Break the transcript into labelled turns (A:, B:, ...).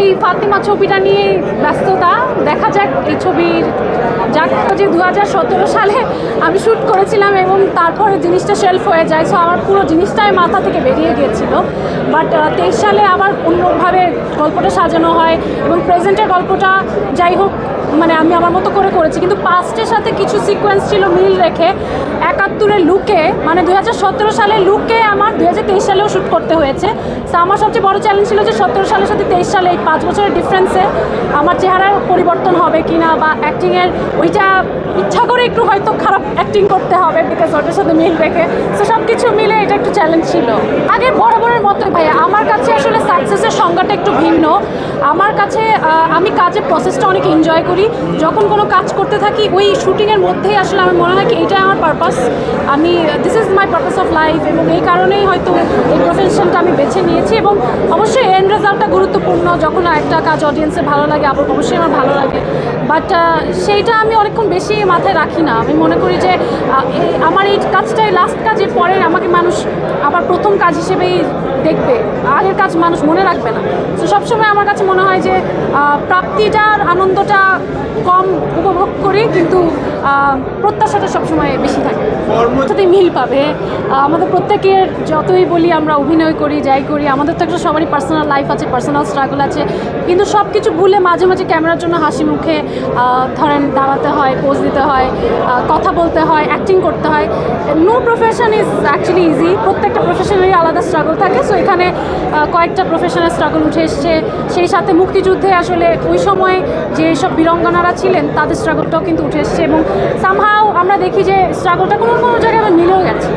A: এই ফাতিমা ছবিটা নিয়ে ব্যস্ততা। দেখা যাক এই ছবির যাক যে 2017 সালে আমি শ্যুট করেছিলাম এবং তারপরে জিনিসটা শেলফ হয়ে যায়, সো আমার পুরো জিনিসটাই মাথা থেকে বেরিয়ে গিয়েছিল। বাট 23 সালে আবার অন্যভাবে গল্পটা সাজানো হয় এবং প্রেজেন্টের গল্পটা যাই হোক মানে আমি আমার মতো করে করেছি, কিন্তু পাস্টের সাথে কিছু সিকোয়েন্স ছিল মিল রেখে 71-এর লুকে মানে 2017 সালের লুকে আমার 2023 সালেও শ্যুট করতে হয়েছে। তো আমার সবচেয়ে বড় চ্যালেঞ্জ ছিল যে 17 সালের সাথে 23 সালে এই 5 বছরের ডিফারেন্সে আমার চেহারার পরিবর্তন হবে কি না, বা অ্যাক্টিংয়ের ওইটা ইচ্ছা করে একটু হয়তো খারাপ অ্যাক্টিং করতে হবে বিকজ ওটার সাথে মিল রেখে। তো সব কিছু মিলে এটা একটু চ্যালেঞ্জ ছিল। আগে বরাবরের মতোই ভাইয়া আমার কাছে আসলে সাকসেসের সংজ্ঞাটা একটু ভিন্ন। আমার কাছে আমি কাজের প্রসেসটা অনেক এনজয় করি। যখন কোনো কাজ করতে থাকি ওই শুটিংয়ের মধ্যেই আসলে আমার মনে হয় কি এইটাই আমার পারপাস, আমি this is my purpose of life, এবং এই কারণেই হয়তো এই প্রফেশনটা আমি বেছে নিয়েছি। এবং অবশ্যই এন্ড রেজাল্টটা গুরুত্বপূর্ণ, যখন একটা কাজ অডিয়েন্সের ভালো লাগে আবার অবশ্যই আমার ভালো লাগে, বাট সেইটা আমি অনেকক্ষণ বেশি মাথায় রাখি না। আমি মনে করি যে আমার এই কাজটাই লাস্ট কাজ, এর পরে আমাকে মানুষ আবার প্রথম কাজ হিসেবেই দেখবে, আগের কাজ মানুষ মনে রাখবে না। তো সবসময় আমার কাছে মনে হয় যে প্রাপ্তিটার আনন্দটা কম উপভোগ করি, কিন্তু প্রত্যাশাটা সবসময় বেশি থাকে। সাথে মিল পাবে আমাদের প্রত্যেকের, যতই বলি আমরা অভিনয় করি যাই করি, আমাদের তো একটা সবারই পার্সোনাল লাইফ আছে, পার্সোনাল স্ট্রাগল আছে, কিন্তু সব কিছু ভুলে মাঝে মাঝে ক্যামেরার জন্য হাসি মুখে ধরেন দাঁড়াতে হয়, পোজ দিতে হয়, কথা বলতে হয়, অ্যাক্টিং করতে হয়। No profession is actually easy, প্রত্যেকটা প্রফেশনেরই আলাদা স্ট্রাগল থাকে। সো এখানে কয়েকটা প্রফেশনাল স্ট্রাগল উঠে এসছে, সেই সাথে মুক্তিযুদ্ধে আসলে ওই সময় যে সব বীরাঙ্গনারা ছিলেন তাদের স্ট্রাগলটাও কিন্তু উঠে এসছে, এবং সামহাও আমরা দেখি যে স্ট্রাগলটা কোনো কোনো জায়গায় মিলেও গেছে।